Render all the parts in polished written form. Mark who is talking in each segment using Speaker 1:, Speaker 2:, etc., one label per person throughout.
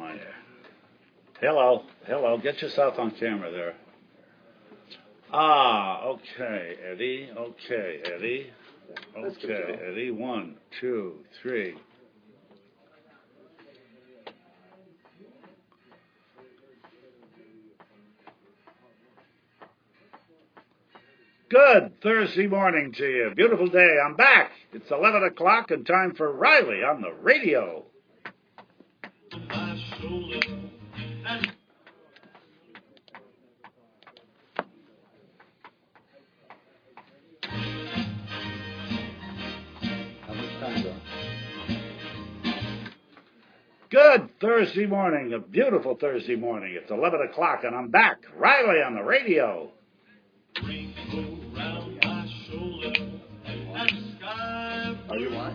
Speaker 1: on here. Hello, hello. Get yourself on camera there. Okay, Eddie. Okay, Eddie. Okay, Eddie. 1, 2, 3. Good Thursday morning to you. Beautiful day. I'm back. It's 11 o'clock and time for Reilly on the radio. Good Thursday morning, a beautiful Thursday morning. It's 11 o'clock and I'm back. Reilly on the radio.
Speaker 2: Oh, you want?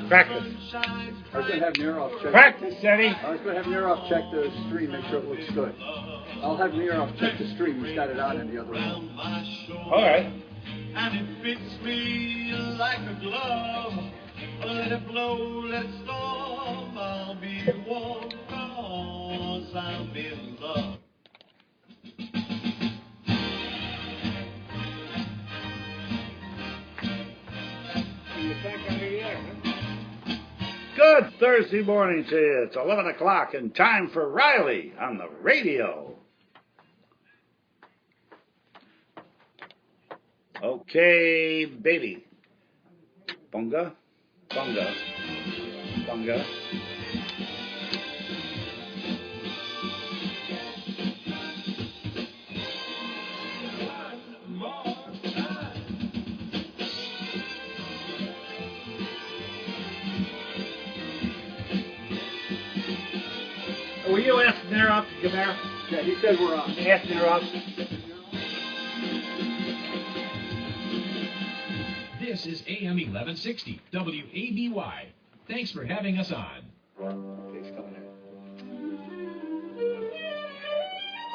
Speaker 1: Practice.
Speaker 2: I was going to have Neroff check.
Speaker 1: Practice, Eddie.
Speaker 2: I was going to have Neroff check the stream, make sure it looks good. I'll have Neroff check the stream. He's got it on in the other room.
Speaker 1: All right.
Speaker 3: And it fits me like a glove. Let it blow, let it storm. I'll be warm, 'cause I'm in love.
Speaker 1: Good Thursday morning to you. It's 11 o'clock and time for Reilly on the radio. Okay, baby. Bunga, bunga, bunga. Will you ask Neroff to come here?
Speaker 2: Yeah, he said we're on.
Speaker 1: Ask Neroff.
Speaker 4: This is AM 1160, WABY. Thanks for having us on.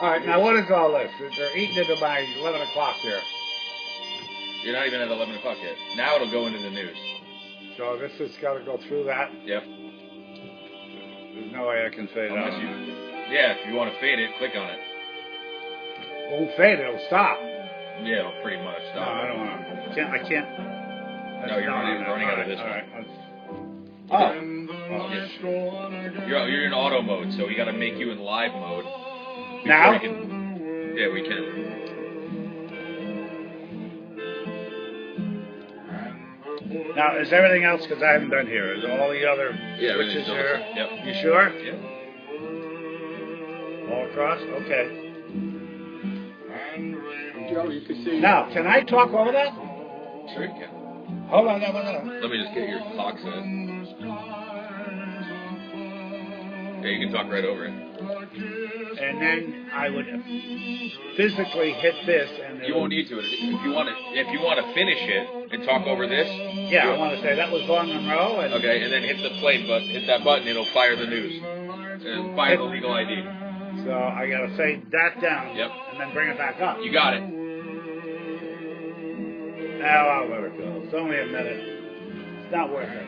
Speaker 1: All right, now what is all this? They're eating into my 11 o'clock here.
Speaker 5: You're not even at 11 o'clock yet. Now it'll go into the news.
Speaker 1: So this has got to go through that.
Speaker 5: Yep.
Speaker 1: There's no way I can fade
Speaker 5: Unless
Speaker 1: out.
Speaker 5: Yeah, if you want to fade it, click on it.
Speaker 1: Won't fade, it'll stop.
Speaker 5: Yeah, it'll pretty much
Speaker 1: No,
Speaker 5: stop.
Speaker 1: I don't want to. I can't.
Speaker 5: No, you're running out of this
Speaker 1: all
Speaker 5: one.
Speaker 1: right,
Speaker 5: You're in auto mode, so we got to make you in live mode.
Speaker 1: Now?
Speaker 5: We can.
Speaker 1: Now, is everything else, because I haven't been here, is all the other switches
Speaker 5: still
Speaker 1: here?
Speaker 5: Yep.
Speaker 1: You sure?
Speaker 5: Yep.
Speaker 1: All across? Okay.
Speaker 2: Joe, you can see.
Speaker 1: Now, can I talk over that?
Speaker 5: Sure you can.
Speaker 1: Hold on.
Speaker 5: Let me just get your clock set. Yeah, you can talk right over it.
Speaker 1: And then I would physically hit this, and
Speaker 5: You won't need to. If you want to finish it and talk over this.
Speaker 1: Yeah, I want to say that was Vaughn Monroe. And
Speaker 5: okay, and then hit the play button. Hit that button. It'll fire the news and fire the legal ID.
Speaker 1: So I got to fade that down.
Speaker 5: Yep.
Speaker 1: And then bring it back up.
Speaker 5: You got it.
Speaker 1: Now I'll let it go. It's only a minute. It's not worth it.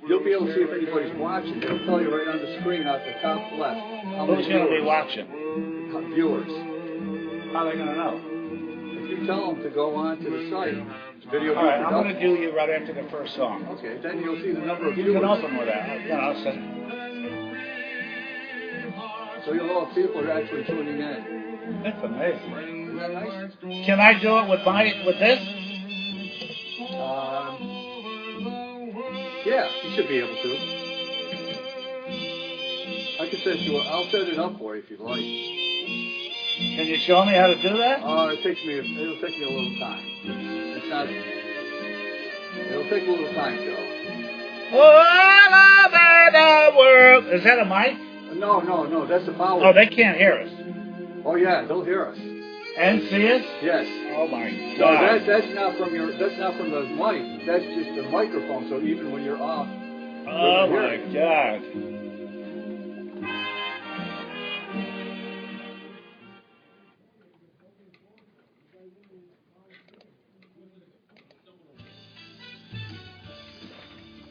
Speaker 2: You'll be able to see if anybody's watching. It'll tell you right on the screen at the top left. How many
Speaker 1: Who's going to be
Speaker 2: viewers.
Speaker 1: watching?
Speaker 2: Viewers.
Speaker 1: How are they going to know?
Speaker 2: If you tell them to go on to the site, video.
Speaker 1: All right, I'm going to do you right after the first song.
Speaker 2: Okay, then you'll see the number of
Speaker 1: You
Speaker 2: viewers.
Speaker 1: can open with that.
Speaker 2: So you'll know if people are actually tuning in.
Speaker 1: That's amazing.
Speaker 2: Isn't that nice?
Speaker 1: Can I do it with this?
Speaker 2: Yeah, you should be able to. I can set you. I'll set it up for you if you'd like.
Speaker 1: Can you show me how to do that?
Speaker 2: It'll take me a little time. It's not. It'll take a little time, Joe.
Speaker 1: All over the world. Is that a mic?
Speaker 2: No, that's the power.
Speaker 1: Oh, they can't hear us.
Speaker 2: Oh yeah, they'll hear us.
Speaker 1: And see us?
Speaker 2: Yes.
Speaker 1: Oh my
Speaker 2: No,
Speaker 1: God.
Speaker 2: that's not from the mic. That's just the microphone. So even when you're off.
Speaker 1: Oh my God.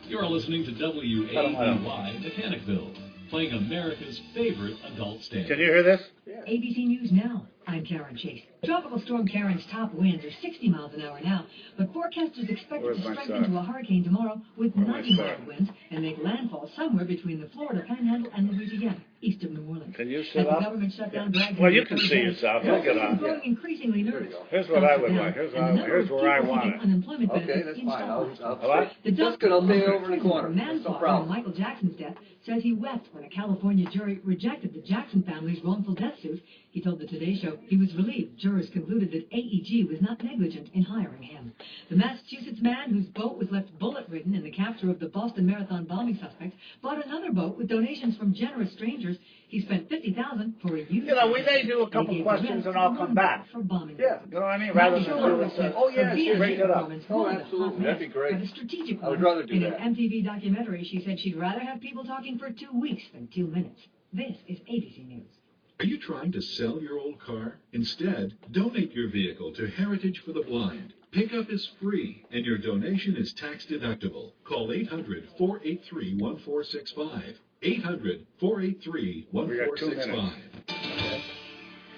Speaker 4: You're listening listening to WABY Mechanicville, playing America's favorite adult station.
Speaker 1: Can you hear this?
Speaker 2: Yeah.
Speaker 6: ABC News Now. I'm Karen Chase. Tropical Storm Karen's top winds are 60 miles an hour now, but forecasters expect it to strengthen into a hurricane tomorrow with 90-mile winds and make landfall somewhere between the Florida Panhandle and Louisiana, east of New Orleans.
Speaker 1: Can you sit
Speaker 6: The
Speaker 1: up?
Speaker 6: government shutdown drags
Speaker 1: Well,
Speaker 6: into
Speaker 1: you
Speaker 6: the
Speaker 1: can
Speaker 6: third
Speaker 1: see
Speaker 6: day.
Speaker 1: yourself.
Speaker 6: People
Speaker 1: Look at
Speaker 6: are
Speaker 1: that.
Speaker 6: growing increasingly nervous.
Speaker 1: Here's what I would
Speaker 6: Down,
Speaker 1: like. Here's
Speaker 6: and the number
Speaker 1: where
Speaker 6: of
Speaker 1: I
Speaker 6: people
Speaker 1: want
Speaker 6: seeking
Speaker 1: it.
Speaker 6: unemployment
Speaker 2: Okay,
Speaker 6: benefits
Speaker 2: that's
Speaker 6: in
Speaker 2: fine.
Speaker 6: Charlotte.
Speaker 1: What?
Speaker 2: That's good. I'll stay over in the corner.
Speaker 6: For
Speaker 2: That's no
Speaker 6: manslaughter
Speaker 2: problem.
Speaker 6: in Michael Jackson's death says he wept when a California jury rejected the Jackson family's wrongful death suit. He told the Today Show he was relieved jurors concluded that AEG was not negligent in hiring him. The Massachusetts man whose boat was left bullet-ridden in the capture of the Boston Marathon bombing suspects bought another boat with donations from generous strangers. He spent $50,000 for a used.
Speaker 1: You know, we may do a couple questions and I'll come back.
Speaker 6: For bombing.
Speaker 2: Yeah.
Speaker 1: You know what I mean? Rather than do this.
Speaker 2: Oh, yeah,
Speaker 6: Severe
Speaker 1: break it up.
Speaker 6: performance,
Speaker 2: Oh,
Speaker 6: one of the
Speaker 2: absolutely.
Speaker 6: hot
Speaker 2: That'd
Speaker 6: mess,
Speaker 2: be great.
Speaker 6: but a strategic
Speaker 2: I would
Speaker 6: one.
Speaker 2: rather do
Speaker 6: In
Speaker 2: that.
Speaker 6: an MTV documentary, she said she'd rather have people talking for 2 weeks than 2 minutes. This is ABC News.
Speaker 7: Are you trying to sell your old car? Instead, donate your vehicle to Heritage for the Blind. Pickup is free, and your donation is tax deductible. Call 800-483-1465. 800-483-1465.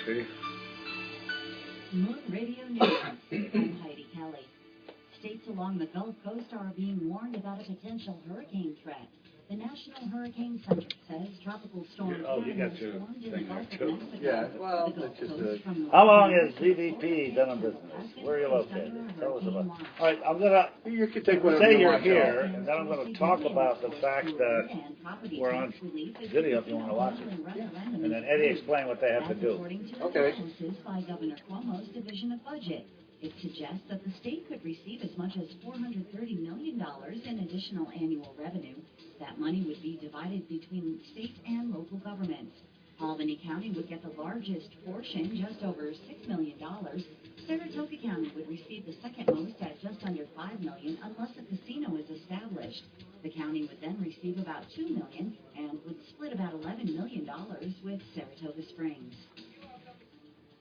Speaker 1: See?
Speaker 8: Moon Radio News. I'm Heidi Kelly. States along the Gulf Coast are being warned about a potential hurricane threat. The National Hurricane Center says tropical storm
Speaker 1: Oh, you
Speaker 8: Karen
Speaker 1: got
Speaker 8: has
Speaker 1: your
Speaker 8: formed in the
Speaker 1: thing
Speaker 8: Gulf
Speaker 1: there,
Speaker 8: of
Speaker 1: too.
Speaker 8: Mexico.
Speaker 2: Yeah, well,
Speaker 8: The Gulf
Speaker 2: it's just
Speaker 8: Coast from
Speaker 1: How long
Speaker 8: Louisiana
Speaker 1: has
Speaker 8: to
Speaker 1: ZVP
Speaker 8: Florida
Speaker 1: done in
Speaker 8: is
Speaker 1: business?
Speaker 8: forecasted
Speaker 1: Where are you
Speaker 8: to
Speaker 1: located?
Speaker 8: under a
Speaker 1: Tell us
Speaker 8: hurricane
Speaker 1: about.
Speaker 8: watch.
Speaker 1: All right, I'm gonna
Speaker 2: You can take whatever
Speaker 1: say
Speaker 2: you
Speaker 1: you're
Speaker 2: want.
Speaker 1: here,
Speaker 2: Joe.
Speaker 1: and then I'm gonna talk about the fact that we're on video if you want to watch it, and then Eddie explain what they have to do.
Speaker 8: According to
Speaker 2: Okay.
Speaker 8: analysis by Governor Cuomo's Division of Budget. It suggests that the state could receive as much as $430 million in additional annual revenue. That money would be divided between state and local governments. Albany County would get the largest portion, just over $6 million. Saratoga County would receive the second most at just under $5 million unless a casino is established. The county would then receive about $2 million and would split about $11 million with Saratoga Springs.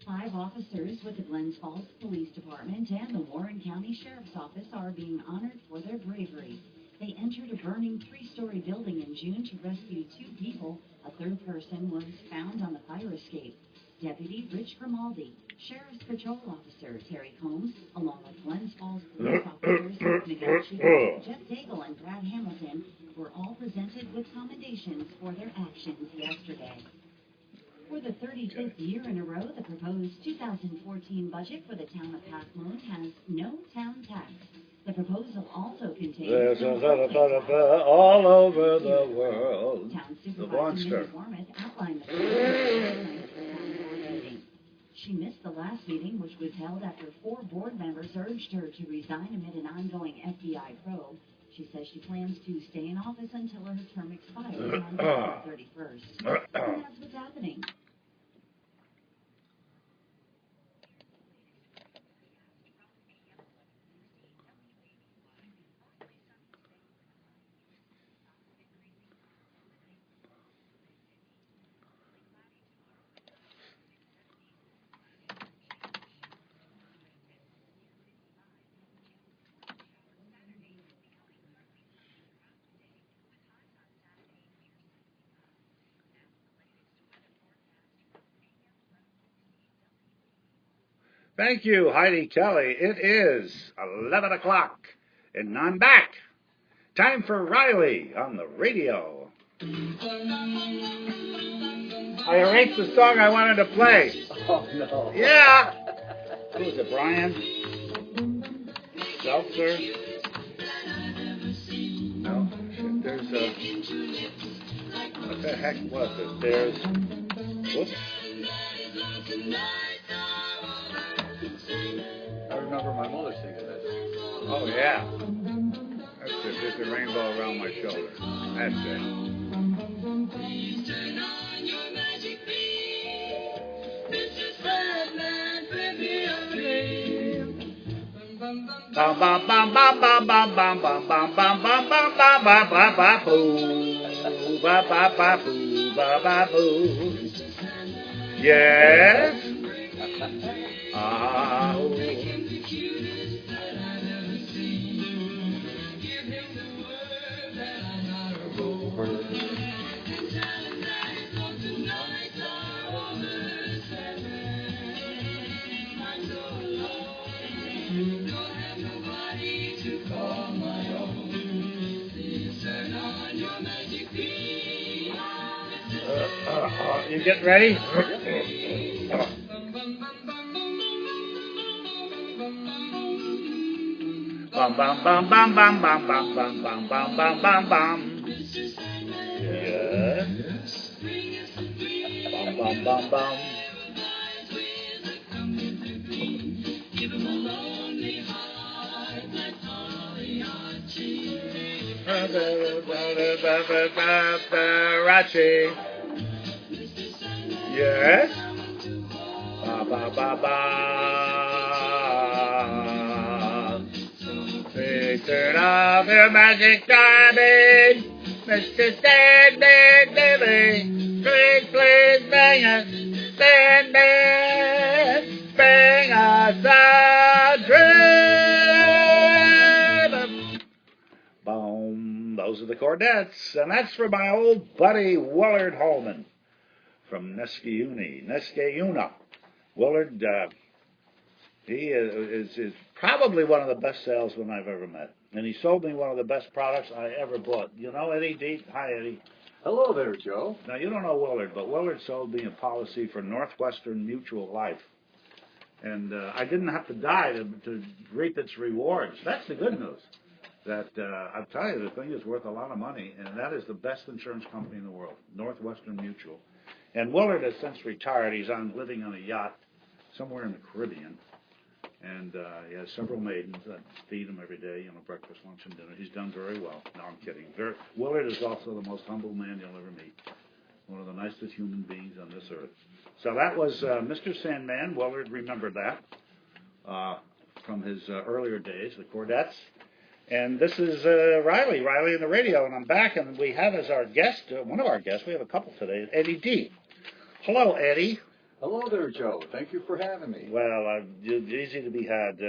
Speaker 8: 5 officers with the Glens Falls Police Department and the Warren County Sheriff's Office are being honored for their bravery. They entered a burning 3-story building in June to rescue 2 people. A third person was found on the fire escape. Deputy Rich Grimaldi, Sheriff's Patrol Officer Terry Combs, along with Glens Falls Police Officers Miguel Chico, Jeff Daigle, and Brad Hamilton, were all presented with commendations for their actions yesterday. For the 35th year in a row, the proposed 2014 budget for the town of Half Moon has no town tax. The proposal also contains
Speaker 1: There's
Speaker 8: no
Speaker 1: all over the world.
Speaker 8: Town
Speaker 1: The
Speaker 8: Supervisor
Speaker 1: monster.
Speaker 8: Mindy Wormuth outlined the proposal for town board meeting. She missed the last meeting, which was held after 4 board members urged her to resign amid an ongoing FBI probe. She says she plans to stay in office until her term expires on December 31st. And that's what's happening.
Speaker 1: Thank you, Heidi Kelly. It is 11 o'clock, and I'm back. Time for Riley on the radio. I erased the song I wanted to play.
Speaker 2: Oh, no.
Speaker 1: Yeah. Who is it, Brian? Seltzer? No. Shit, there's a... What the heck was it? There's... Whoops.
Speaker 2: I remember my mother singing this.
Speaker 1: Oh, yeah. That's it. There's a rainbow around my shoulder. That's it. Bam bam bam bam bam bam bam bam bam bam bam bam bam bam bam bam boo ba ba ba boo ba ba boo. Yes. You get ready? Bum bum bum bum bum bum bum bum bum bum bum bum bum. Yes. Bum bum bum bum. Rachi. Yes. Ba ba ba ba. Please turn off your magic garbage, Mr. Sandman, baby. Please, please bring us, Sandman, bring us a dream. Boom. Those are the Cordettes, and that's for my old buddy Willard Holman from Neskayuna. Willard, he is probably one of the best salesmen I've ever met. And he sold me one of the best products I ever bought. You know Eddie Deep? Hi, Eddie.
Speaker 2: Hello there, Joe.
Speaker 1: Now, you don't know Willard, but Willard sold me a policy for Northwestern Mutual Life. And I didn't have to die to reap its rewards. That's the good news. That I'll tell you, the thing is worth a lot of money, and that is the best insurance company in the world, Northwestern Mutual. And Willard has since retired. He's living on a yacht somewhere in the Caribbean. And he has several maidens that feed him every day, breakfast, lunch, and dinner. He's done very well. No, I'm kidding. Willard is also the most humble man you'll ever meet. One of the nicest human beings on this earth. So that was Mr. Sandman. Willard remembered that from his earlier days, the Cordettes. And this is Reilly in the radio, and I'm back, and we have as our guest, one of our guests, we have a couple today, Eddie D. Hello, Eddie.
Speaker 2: Hello there, Joe. Thank you for having me.
Speaker 1: Well, easy to be had.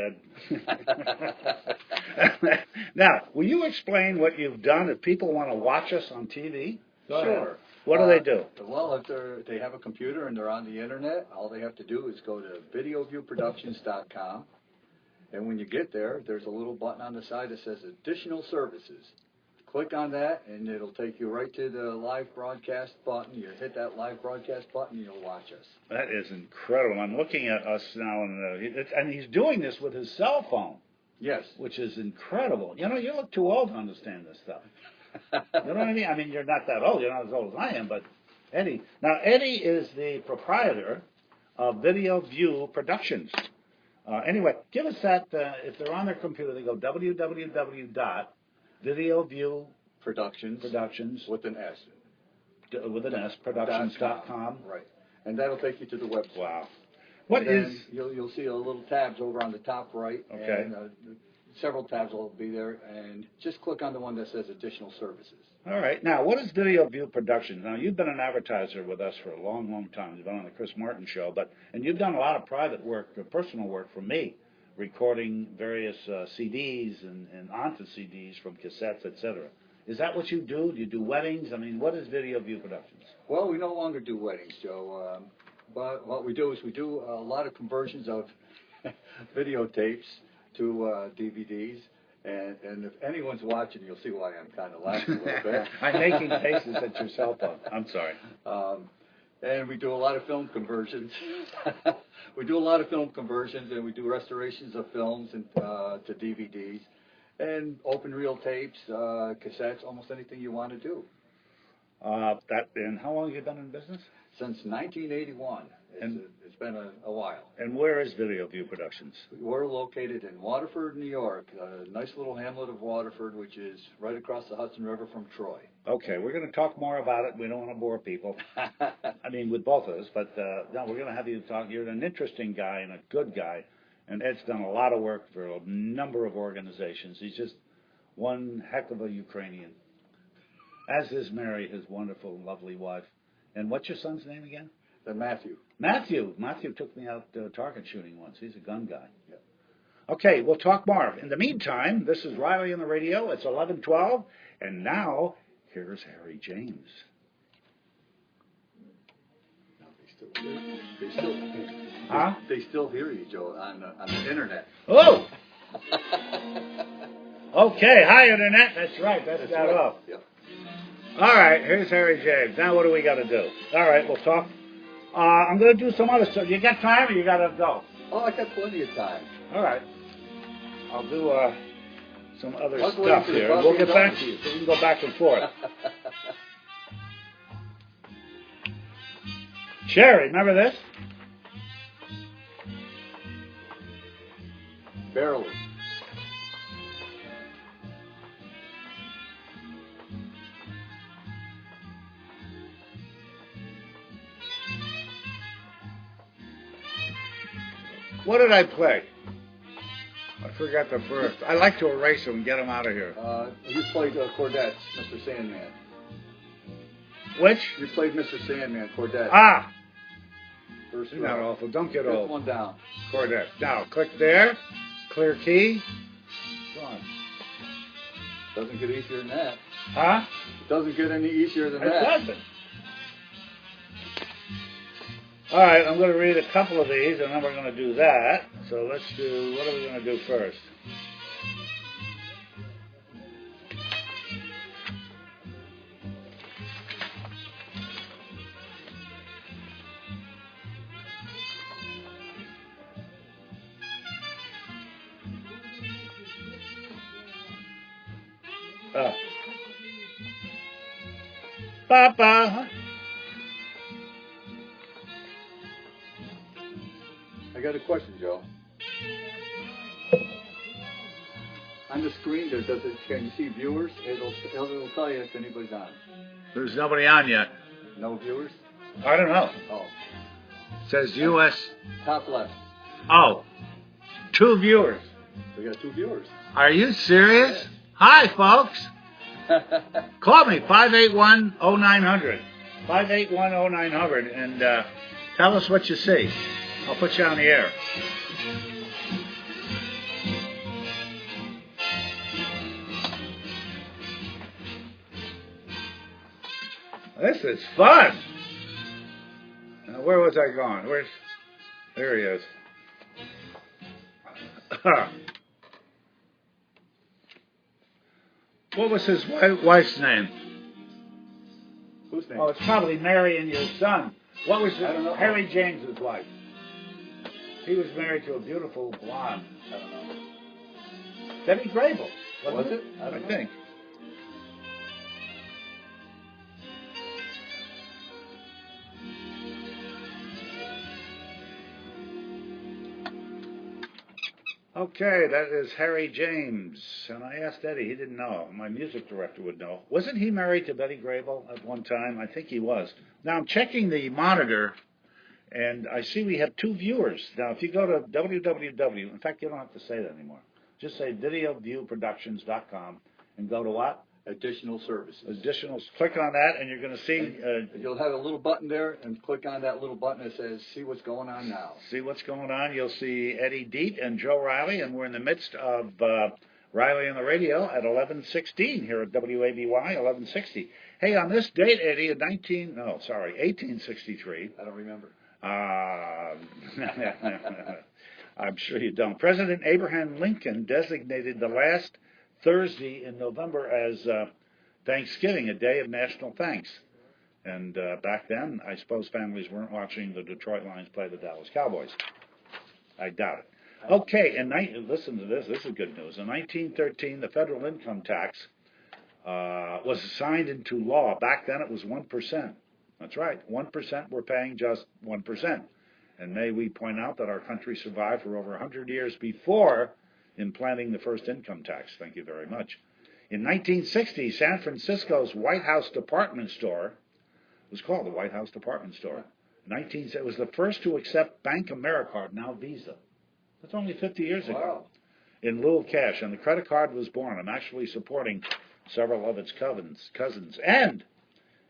Speaker 1: Now, will you explain what you've done if people want to watch us on TV? Go
Speaker 2: Sure.
Speaker 1: ahead. What do they do?
Speaker 2: Well, if they have a computer and they're on the internet, all they have to do is go to videoviewproductions.com. And when you get there, there's a little button on the side that says Additional Services. Click on that, and it'll take you right to the live broadcast button. You hit that live broadcast button, and you'll watch us.
Speaker 1: That is incredible. I'm looking at us now, and he's doing this with his cell phone.
Speaker 2: Yes.
Speaker 1: Which is incredible. You look too old to understand this stuff. You know what I mean? I mean, you're not that old. You're not as old as I am, but Eddie. Now, Eddie is the proprietor of Video View Productions. Anyway, give us that. If they're on their computer, they go www.videoviewproductions
Speaker 2: with an S.
Speaker 1: Productions.com.
Speaker 2: Right. And that'll take you to the website.
Speaker 1: Wow.
Speaker 2: You'll see a little tabs over on the top right.
Speaker 1: Okay.
Speaker 2: And several tabs will be there, and just click on the one that says Additional Services.
Speaker 1: All right. Now, what is Video View Productions? Now, you've been an advertiser with us for a long, long time. You've been on the Chris Martin Show, and you've done a lot of private work, personal work for me, recording various CDs and onto CDs from cassettes, etc. Is that what you do? Do you do weddings? I mean, what is Video View Productions?
Speaker 2: Well, we no longer do weddings, Joe. But what we do is we do a lot of conversions of videotapes to DVDs. And if anyone's watching, you'll see why I'm kind of laughing a little bit.
Speaker 1: I'm making faces at your cell phone. I'm sorry.
Speaker 2: And we do a lot of film conversions. We do a lot of film conversions, and we do restorations of films and to DVDs, and open reel tapes, cassettes, almost anything you want to do.
Speaker 1: And how long have you been in business?
Speaker 2: Since 1981. It's been a while.
Speaker 1: And where is Video View Productions?
Speaker 2: We're located in Waterford, New York, a nice little hamlet of Waterford, which is right across the Hudson River from Troy.
Speaker 1: Okay, we're going to talk more about it. We don't want to bore people. I mean, with both of us. But no, we're going to have you talk. You're an interesting guy and a good guy. And Ed's done a lot of work for a number of organizations. He's just one heck of a Ukrainian. As is Mary, his wonderful, lovely wife. And what's your son's name again?
Speaker 2: Matthew.
Speaker 1: Matthew took me out target shooting once. He's a gun guy. Yeah. Okay, we'll talk more. In the meantime, this is Reilly on the radio. It's 11:12, and now here's Harry James.
Speaker 2: They still hear you, Joe, on the internet.
Speaker 1: Oh. Okay. Hi, internet. That's right. That's that off.
Speaker 2: Yep.
Speaker 1: All right, here's Harry James. Now what do we got to do? All right, we'll talk. I'm going to do some other stuff. You got time or you got to go?
Speaker 2: Oh, I got plenty of time.
Speaker 1: All right. I'll do some other
Speaker 2: I'll go
Speaker 1: stuff
Speaker 2: into the
Speaker 1: here. And we'll
Speaker 2: coffee
Speaker 1: get back
Speaker 2: and
Speaker 1: to you so we can go back and forth. Sherry, remember this?
Speaker 2: Barely.
Speaker 1: What did I play? I forgot the first. I like to erase them and get them out of here.
Speaker 2: You played Cordettes, Mr. Sandman.
Speaker 1: Which?
Speaker 2: You played Mr. Sandman, Cordette.
Speaker 1: Ah!
Speaker 2: First
Speaker 1: You're not
Speaker 2: row.
Speaker 1: awful. Don't get
Speaker 2: Fifth
Speaker 1: old.
Speaker 2: one down.
Speaker 1: Cordette. Now, click there. Clear key. Go on.
Speaker 2: Doesn't get easier than that.
Speaker 1: Huh?
Speaker 2: Doesn't get any easier than
Speaker 1: It
Speaker 2: that.
Speaker 1: doesn't. All right, I'm going to read a couple of these, and then we're going to do that. So let's do, what are we going to do first? Papa.
Speaker 2: I got a question, Joe. On the screen there, can you see viewers? It'll tell you if anybody's on.
Speaker 1: There's nobody on yet.
Speaker 2: No viewers?
Speaker 1: I don't know.
Speaker 2: Oh.
Speaker 1: It says U.S.
Speaker 2: Top left.
Speaker 1: Oh, 2 viewers.
Speaker 2: We got 2 viewers.
Speaker 1: Are you serious? Yeah. Hi, folks. Call me, 581-0900. 581-0900, and tell us what you see. I'll put you on the air. This is fun. Now, where was I going? There he is. What was his wife's name?
Speaker 2: Whose name?
Speaker 1: Oh, it's probably Mary and your son. What was
Speaker 2: I don't know.
Speaker 1: Harry James's wife? He was married to a beautiful blonde.
Speaker 2: I don't know.
Speaker 1: Debbie Grable.
Speaker 2: Was it?
Speaker 1: I think. Okay, that is Harry James. And I asked Eddie, he didn't know. My music director would know. Wasn't he married to Betty Grable at one time? I think he was. Now I'm checking the monitor, and I see we have 2 viewers. Now if you go to www, in fact you don't have to say that anymore. Just say videoviewproductions.com and go to what?
Speaker 2: Additional services.
Speaker 1: Additionals. Click on that, and you're going to see.
Speaker 2: You'll have a little button there, and click on that little button that says "See what's going on now."
Speaker 1: See what's going on. You'll see Eddie Deet and Joe Reilly, and we're in the midst of Reilly on the radio at 11:16 here at WABY 1160. Hey, on this date, Eddie, in 1863.
Speaker 2: I don't remember.
Speaker 1: I'm sure you don't. President Abraham Lincoln designated the last Thursday in November as Thanksgiving, a day of national thanks. And back then, I suppose families weren't watching the Detroit Lions play the Dallas Cowboys. I doubt it. Okay, and listen to this. This is good news. In 1913, the federal income tax was signed into law. Back then, it was 1%. That's right. 1% we're paying just 1%. And may we point out that our country survived for over 100 years before implanting the first income tax. Thank you very much. In 1960, San Francisco's White House department store was called the White House Department Store. It was the first to accept Bank Americard, now Visa. That's only 50 years ago. In lieu of cash, and the credit card was born. I'm actually supporting several of its cousins. And,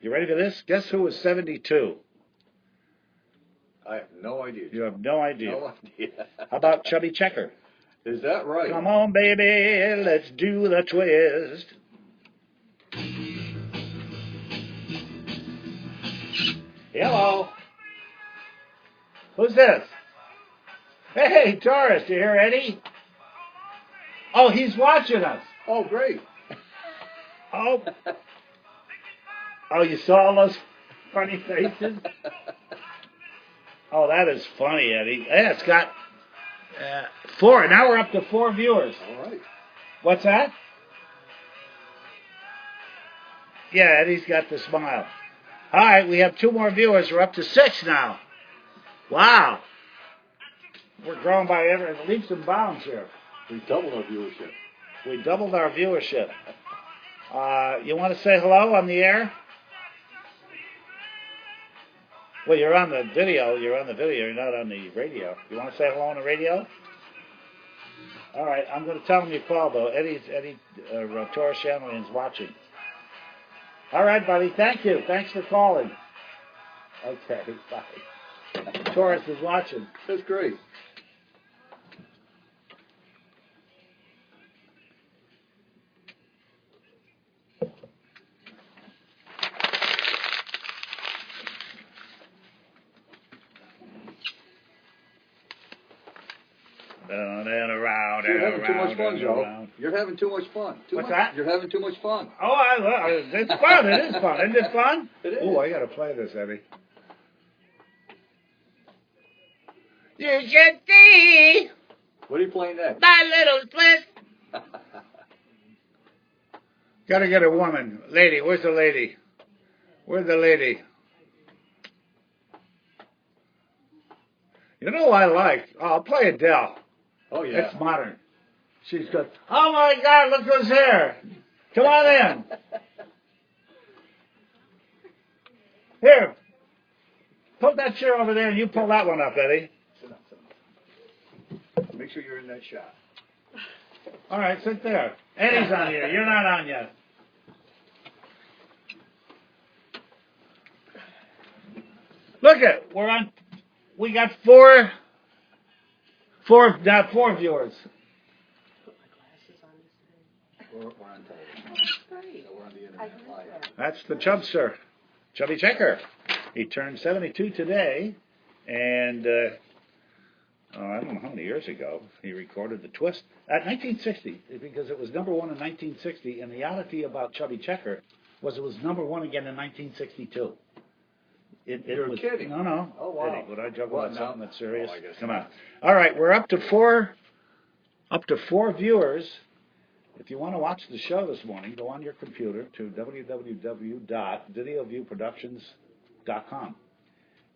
Speaker 1: you ready for this? Guess who was 72?
Speaker 2: I have no idea.
Speaker 1: You have no idea.
Speaker 2: No idea.
Speaker 1: How about Chubby Checker?
Speaker 2: Is that right?
Speaker 1: Come on, baby, let's do the twist. Hello. Who's this? Hey, tourist, you hear Eddie? Oh, he's watching us.
Speaker 2: Oh, great.
Speaker 1: Oh. Oh, you saw all those funny faces? Oh, that is funny, Eddie. Yeah, it's got 4. Now we're up to 4 viewers.
Speaker 2: All right.
Speaker 1: What's that? Yeah, Eddie's got the smile. All right, we have 2 more viewers. We're up to 6 now. Wow. We're growing by leaps and bounds here.
Speaker 2: We doubled our viewership.
Speaker 1: We doubled our viewership. You want to say hello on the air? Well, you're on the video. You're not on the radio. You want to say hello on the radio? All right, I'm going to tell him you called, though. Eddie Torres Shanley's watching. All right, buddy. Thank you. Thanks for calling. Okay, bye. Torres is watching.
Speaker 2: That's great.
Speaker 1: And around,
Speaker 2: You're
Speaker 1: and
Speaker 2: having too much
Speaker 1: around,
Speaker 2: fun,
Speaker 1: and
Speaker 2: Joe.
Speaker 1: around.
Speaker 2: You're having too much fun.
Speaker 1: What's that?
Speaker 2: You're having too much fun.
Speaker 1: Oh, it's fun. It is fun. Isn't it fun?
Speaker 2: It is.
Speaker 1: Oh, I got to play this, Eddie. You should see
Speaker 2: What are you playing next?
Speaker 1: my little twist. Got to get a woman. Lady, where's the lady? Where's the lady? You know who I like? Oh, I'll play Adele.
Speaker 2: Oh, yeah.
Speaker 1: It's modern. She's good. Oh, my God, look who's here. Come on in. Here. Put that chair over there and you pull that one up, Eddie.
Speaker 2: Sit down. Make sure you're in that shot.
Speaker 1: All right, sit there. Eddie's on here. You're not on yet. Look at, we're on. We got 4 viewers.
Speaker 2: We're on television. We're on the internet live.
Speaker 1: That's the Chubster, Chubby Checker. He turned 72 today, and I don't know how many years ago he recorded the twist at 1960, because it was number 1 in 1960. And the oddity about Chubby Checker was it was number 1 again in 1962.
Speaker 2: You're
Speaker 1: was,
Speaker 2: kidding.
Speaker 1: No.
Speaker 2: Oh, wow.
Speaker 1: Eddie, would I joke
Speaker 2: What,
Speaker 1: about
Speaker 2: now?
Speaker 1: something that's serious?
Speaker 2: Oh, I guess
Speaker 1: Come
Speaker 2: not.
Speaker 1: on. All right, we're up to 4 viewers. If you want to watch the show this morning, go on your computer to www.videoviewproductions.com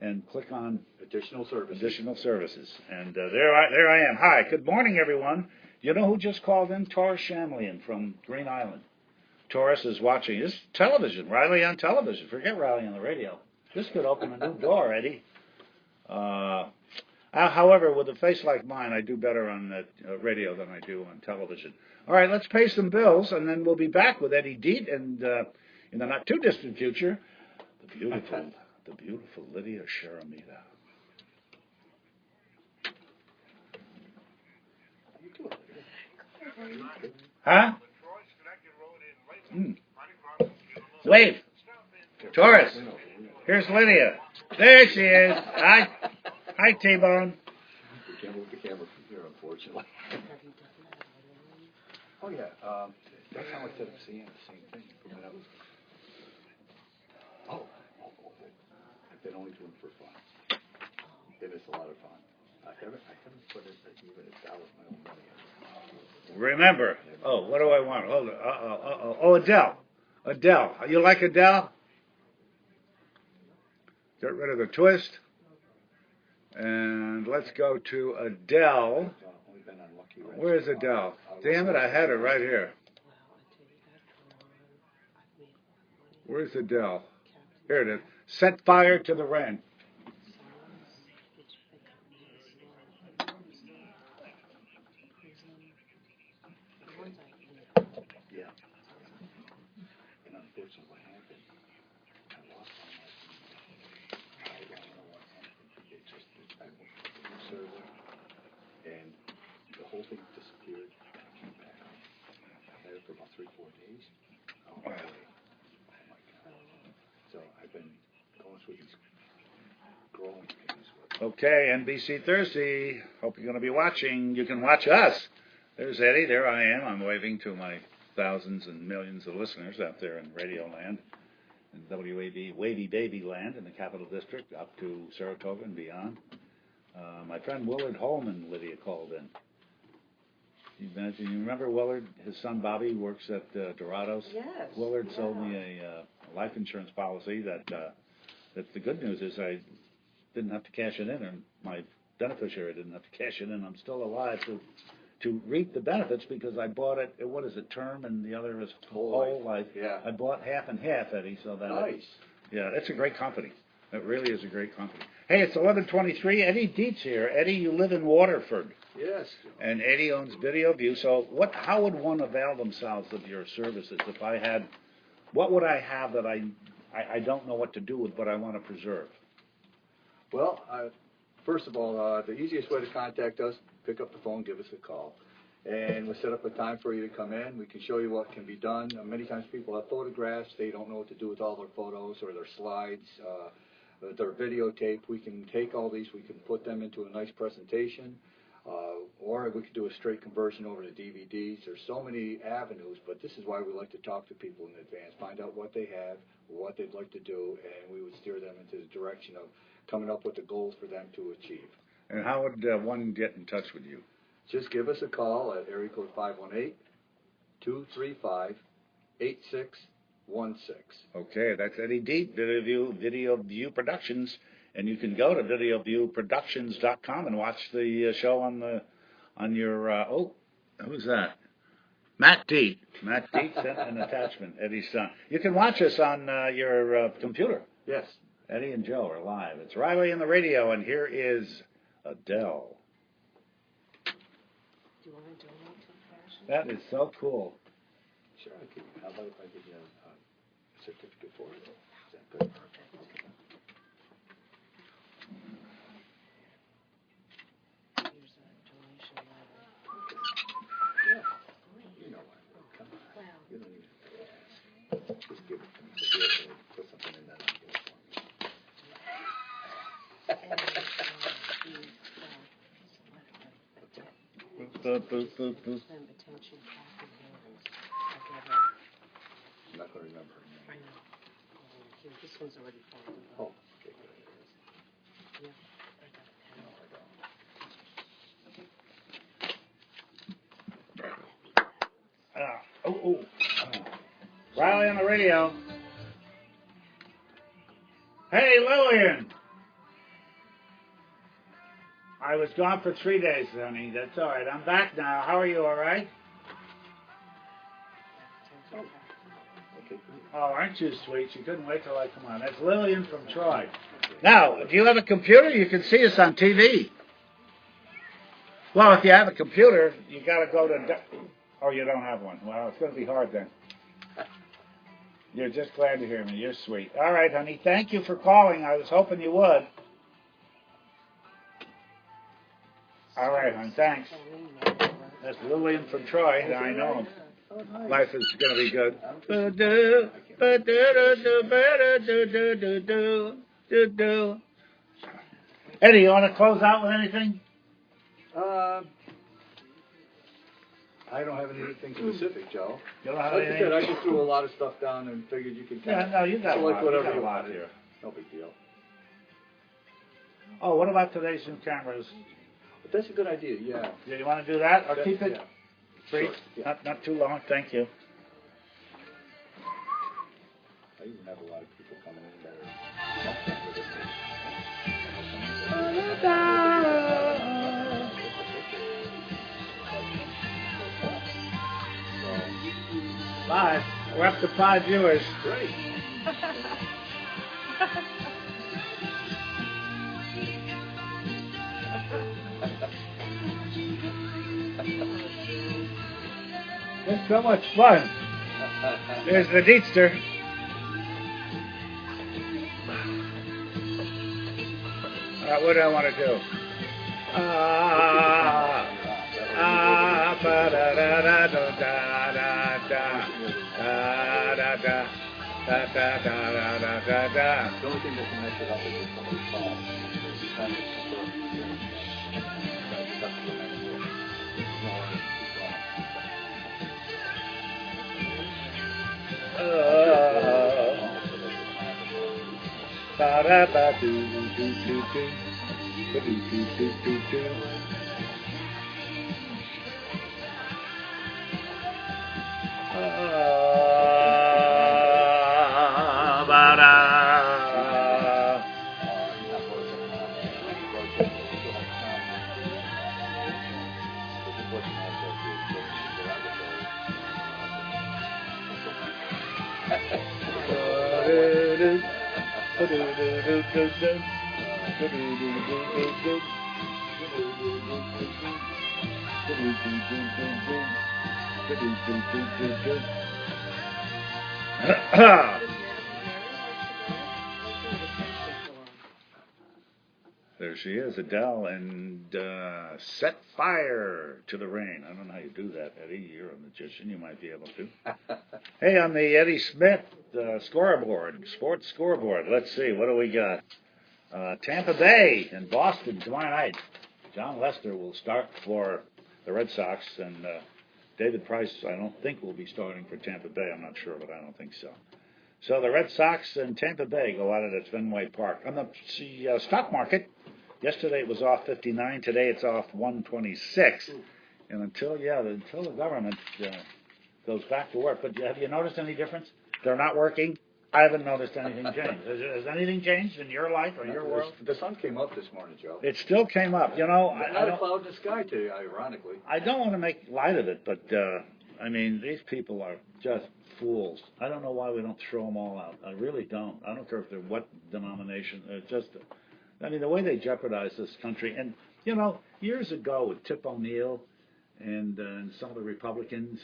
Speaker 1: and click on
Speaker 2: Additional services.
Speaker 1: And there I am. Hi, good morning, everyone. You know who just called in? Taurus Shamlian from Green Island. Taurus is watching. This is television, Reilly on television. Forget Reilly on the radio. This could open a new door, Eddie. However, with a face like mine, I do better on the radio than I do on television. All right, let's pay some bills, and then we'll be back with Eddie Deet, and in the not too distant future, the beautiful Lydia Sharamita. Huh? Wave. Taurus. Here's Lydia. There she is. Hi, T-Bone.
Speaker 2: We can't move the camera from here, unfortunately. Oh, yeah. That's how I set up seeing the same thing. Oh. I've been only doing it for fun. It is a lot of fun. I haven't put it even $1 of my own money in.
Speaker 1: Remember. Oh, what do I want? Hold on. Oh, Adele. Adele. You like Adele? Get rid of the twist. And let's go to Adele. Where's Adele? Damn it, I had her right here. Where's Adele? Here it is. Set fire to the rain.
Speaker 2: Yeah. And unfortunately, what happened, I lost all my I don't know what happened. I went to the server, and the whole thing disappeared. I came back on. I had it for about 3-4 days. Oh my God. So I've been going through these growing pains.
Speaker 1: Okay, NBC Thursday. Hope you're going to be watching. You can watch us. There's Eddie. There I am. I'm waving to my thousands and millions of listeners out there in Radio Land. in WABY Baby Land in the Capital District up to Saratoga and beyond. My friend Willard Holman, Lydia, called in. You remember Willard? His son Bobby works at Dorados.
Speaker 9: Yes.
Speaker 1: Willard sold me a life insurance policy that the good news is I didn't have to cash it in, and my beneficiary didn't have to cash it in. I'm still alive to reap the benefits because I bought it. What is it, term, and the other is whole life.
Speaker 2: Yeah.
Speaker 1: I bought half and half, Eddie. So that
Speaker 2: Nice.
Speaker 1: yeah, it's a great company. It really is a great company. Hey, it's 11:23. Eddie Dietz here. Eddie, you live in Waterford.
Speaker 2: Yes.
Speaker 1: And Eddie owns Video View. So how would one avail themselves of your services if I had, what would I have that I don't know what to do with, but I want to preserve?
Speaker 2: Well, first of all, the easiest way to contact us, pick up the phone, give us a call. And we'll set up a time for you to come in. We can show you what can be done. Many times people have photographs. They don't know what to do with all their photos or their slides, their videotape. We can take all these. We can put them into a nice presentation. Or we could do a straight conversion over to DVDs. There's so many avenues, but this is why we like to talk to people in advance, find out what they have, what they'd like to do, and we would steer them into the direction of coming up with the goals for them to achieve.
Speaker 1: And how would one get in touch with you?
Speaker 2: Just give us a call at area code 518-235-8616.
Speaker 1: Okay, that's Eddie Dietz, Video View Productions. And you can go to videoviewproductions.com and watch the show on your, who's that? Matt Dietz. Matt Dietz sent an attachment, Eddie's son. You can watch us on your computer.
Speaker 2: Yes.
Speaker 1: Eddie and Joe are live. It's Reilly in the radio, and here is Adele.
Speaker 9: Do you want to donate to fashion?
Speaker 1: That is so cool.
Speaker 2: Sure, I can. How about if I give you a certificate for it? Is that good?
Speaker 9: Here's a donation letter.
Speaker 2: Yeah. You know what? Come on. You don't even have to ask. Just give it to me. Just give it to me. Put something in that envelope for me.
Speaker 1: Boop, boop, boop, boop.
Speaker 9: Attention, Kathy Harris.
Speaker 2: I'm not going to remember her
Speaker 9: I
Speaker 2: name.
Speaker 9: know. Here, this one's already folded up.
Speaker 2: Oh, okay, good.
Speaker 9: Yeah, I got a pen.
Speaker 2: No, I don't.
Speaker 1: Reilly on the radio. Hey, Lillian. I was gone for 3 days, honey. That's all right. I'm back now. How are you? All right? Oh, aren't you sweet? She couldn't wait till I come on. That's Lillian from Troy. Now, do you have a computer? You can see us on TV. Well, if you have a computer, you got to go to... Oh, you don't have one. Well, it's going to be hard then. You're just glad to hear me. You're sweet. All right, honey. Thank you for calling. I was hoping you would. All right, honey. Thanks. That's Lillian from Troy. I know him. Life is going to be good. Eddie, you want to close out with anything?
Speaker 2: I don't have anything specific, Joe.
Speaker 1: You don't have
Speaker 2: Like I
Speaker 1: anything?
Speaker 2: said, I just threw a lot of stuff down and figured you could
Speaker 1: Yeah, no, you got a
Speaker 2: select
Speaker 1: lot.
Speaker 2: whatever
Speaker 1: You got a
Speaker 2: you
Speaker 1: lot
Speaker 2: wanted.
Speaker 1: here.
Speaker 2: No big deal.
Speaker 1: Oh, what about today's new cameras?
Speaker 2: But that's a good idea, yeah.
Speaker 1: Do you want to do that or keep it
Speaker 2: Yeah.
Speaker 1: brief?
Speaker 2: Sure, yeah.
Speaker 1: Not too long. Thank you.
Speaker 2: I even have a lot of people coming in that
Speaker 1: Five. We're up to 5 viewers.
Speaker 2: Great.
Speaker 1: It's so much fun. There's the Deetster. What do I want to do? Ba da da da da da da da da da da da da da da da.
Speaker 2: The only thing that can mess it up is if somebody falls. It's kind of
Speaker 1: There she is, Adele, and Set Fire to the Rain. I don't know how you do that, Eddie. You're a magician. You might be able to. Hey, on the Eddie Smith scoreboard, sports scoreboard, let's see, what do we got? Tampa Bay and Boston tomorrow night. John Lester will start for the Red Sox, and David Price, I don't think, will be starting for Tampa Bay. I'm not sure, but I don't think so. So the Red Sox and Tampa Bay go at it at Fenway Park. On the stock market, yesterday it was off 59. Today it's off 126. And until the government goes back to work. But have you noticed any difference? They're not working. I haven't noticed anything change. Has anything changed in your life or your world?
Speaker 2: The sun came up this morning, Joe.
Speaker 1: It still came up. You know,
Speaker 2: not a cloud in the sky today, ironically.
Speaker 1: I don't want to make light of it, but I mean, these people are just fools. I don't know why we don't throw them all out. I really don't. I don't care if they're what denomination. It's just, I mean, the way they jeopardize this country. And, you know, years ago with Tip O'Neill and some of the Republicans,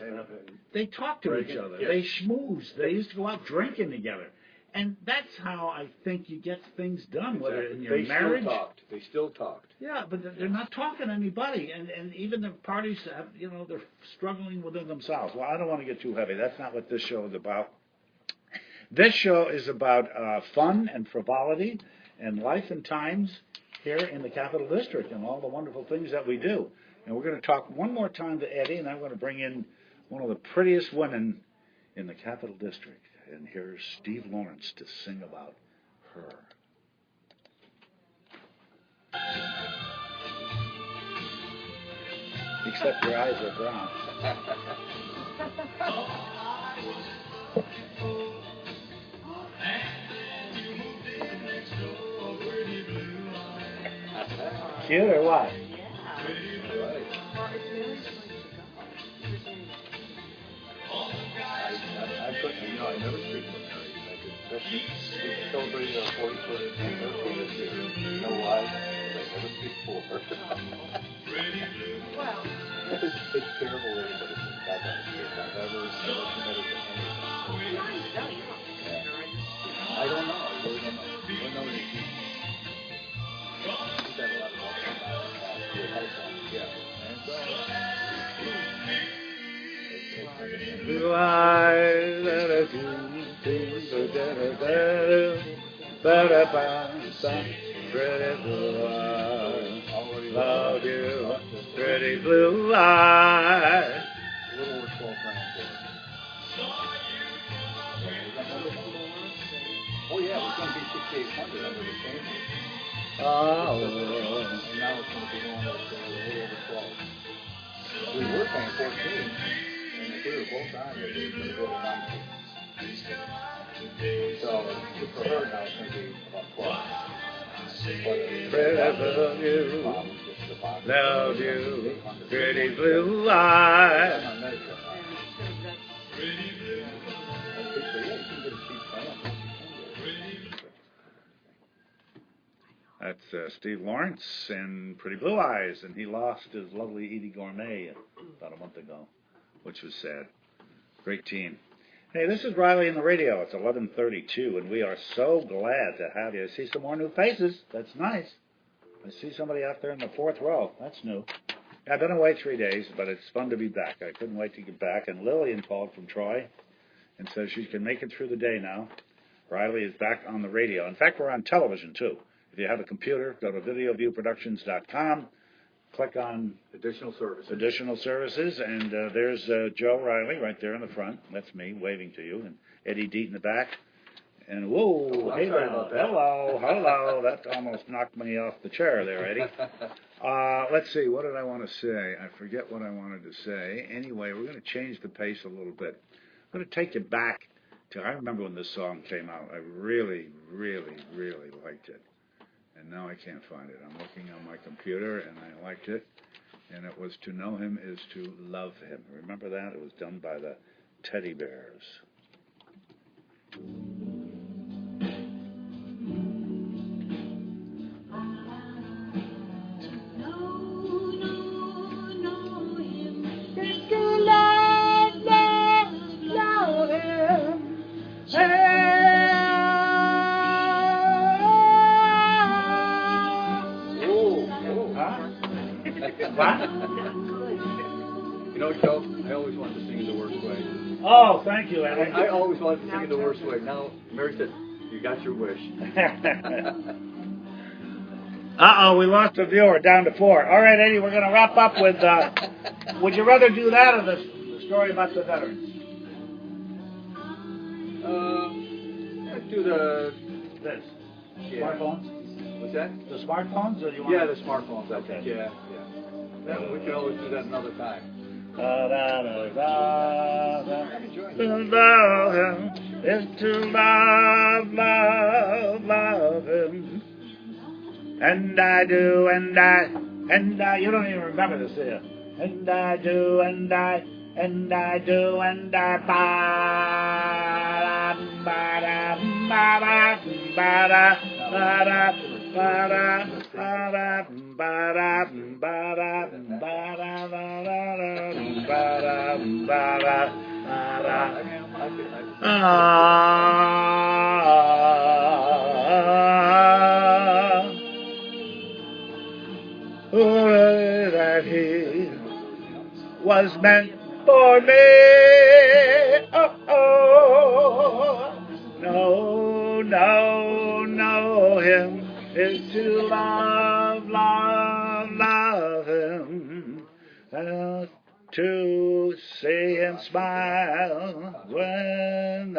Speaker 1: they talked to each other. Yes. They schmoozed. They used to go out drinking together. And that's how I think you get things done, exactly. Whether in your marriage.
Speaker 2: They still talked.
Speaker 1: Yeah, but they're not talking to anybody. And even the parties have, you know, they're struggling within themselves. Well, I don't want to get too heavy. That's not what this show is about. This show is about fun and frivolity and life and times here in the Capital District and all the wonderful things that we do. And we're going to talk one more time to Eddie, and I'm going to bring in one of the prettiest women in the Capital District. And here's Steve Lawrence to sing about her. Except your eyes are brown. Cute or what?
Speaker 2: I never speak to Mary. Especially celebrating our 41st anniversary this year. You know why? Because I never speak for her.
Speaker 9: Well,
Speaker 2: it's terrible, lady, but it's a goddamn shit. I've never committed to anything. I don't know. I really don't know. I don't know anything. She's had a lot of luck on that. Yeah. And so...
Speaker 1: Blue eyes, pretty blue eyes, love you, pretty blue eyes.
Speaker 2: A little over 12 grand for it. Oh yeah, it was going to be 6,800 under the changes.
Speaker 1: Oh.
Speaker 2: And now it's going to be going a little over 12. We were paying 14. And if we were both on it, it was going to go to 19. So for her now it's going to be about 12.
Speaker 1: Love you, pretty blue eyes. That's Steve Lawrence and Pretty Blue Eyes, and he lost his lovely Edie Gourmet about a month ago, which was sad. Great team. Hey, this is Reilly in the radio. It's 11:32, and we are so glad to have you. I see some more new faces. That's nice. I see somebody out there in the fourth row. That's new. I've been away 3 days, but it's fun to be back. I couldn't wait to get back. And Lillian called from Troy and says she can make it through the day now. Reilly is back on the radio. In fact, we're on television, too. If you have a computer, go to videoviewproductions.com. Click on
Speaker 2: Additional
Speaker 1: Services, and there's Joe Reilly right there in the front. That's me waving to you, and Eddie Deet in the back. And whoa,
Speaker 2: Oh, I'm
Speaker 1: hey
Speaker 2: sorry
Speaker 1: now,
Speaker 2: about that.
Speaker 1: hello. That almost knocked me off the chair there, Eddie. Let's see, what did I want to say? I forget what I wanted to say. Anyway, we're going to change the pace a little bit. I'm going to take you back to, I remember when this song came out. I really, really, really liked it. And now I can't find it. I'm looking on my computer, and I liked it. And it was To Know Him is to Love Him. Remember that? It was done by the Teddy Bears. What?
Speaker 2: You know, Joe, I always wanted to sing it the worst way.
Speaker 1: Oh, thank you, Eddie.
Speaker 2: I always wanted to sing it the worst way. Now, Mary said, you got your wish.
Speaker 1: Uh-oh, we lost a viewer, down to 4. All right, Eddie, we're going to wrap up with, would you rather do that or the story about the veterans?
Speaker 2: Let's do
Speaker 1: This.
Speaker 2: yeah.
Speaker 1: Smartphones?
Speaker 2: What's that?
Speaker 1: The smartphones, or do you want
Speaker 2: Yeah, the smartphones, I think.
Speaker 1: Okay.
Speaker 2: Yeah. We can always do that another time.
Speaker 1: To love him is to love him. And I do, and I, you don't even remember this, do you? And I do, and I do, and I, that he was meant for me. No, him is to love him, to see him smile when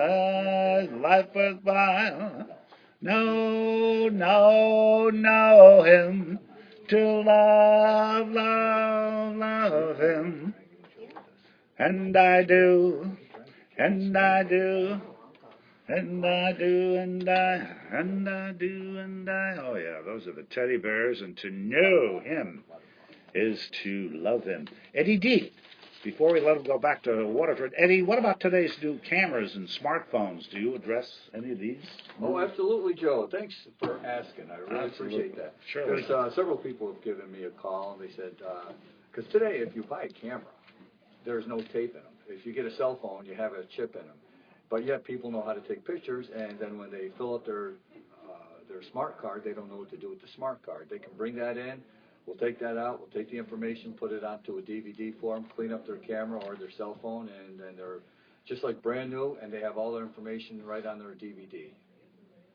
Speaker 1: life was vile. No, him to love him. And I do, and I do, and I do, and I do, and I. Oh yeah, those are the Teddy Bears, and to know him is to love him. Eddie D, before we let him go back to Waterford, Eddie, what about today's new cameras and smartphones? Do you address any of these?
Speaker 2: Oh, absolutely, Joe. Thanks for asking. I really appreciate that.
Speaker 1: Sure.
Speaker 2: Because several people have given me a call, and they said, because today, if you buy a camera, there's no tape in them. If you get a cell phone, you have a chip in them. But yet people know how to take pictures, and then when they fill up their smart card, they don't know what to do with the smart card. They can bring that in. We'll take that out. We'll take the information, put it onto a DVD form, clean up their camera or their cell phone, and then they're just like brand new, and they have all their information right on their DVD.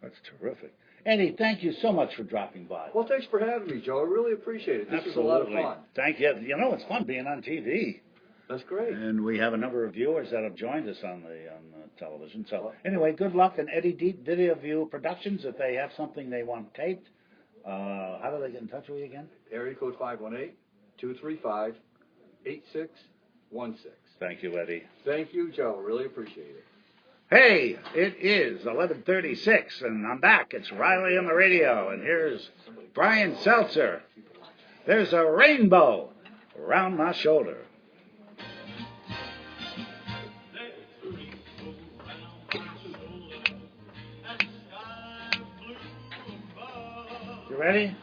Speaker 1: That's terrific. Eddie, thank you so much for dropping by.
Speaker 2: Well, thanks for having me, Joe. I really appreciate it. This was a lot of fun.
Speaker 1: Thank you. You know, it's fun being on TV.
Speaker 2: That's great.
Speaker 1: And we have a number of viewers that have joined us on the television. So anyway, good luck. And Eddie D, Video View Productions, if they have something they want taped, how do they get in touch with you again?
Speaker 2: Area code 518-235-8616.
Speaker 1: Thank you, Eddie.
Speaker 2: Thank you, Joe. Really appreciate it.
Speaker 1: Hey, it is 11:36, and I'm back. It's Reilly on the radio, and here's Brian Seltzer. There's a rainbow around my shoulder. You ready?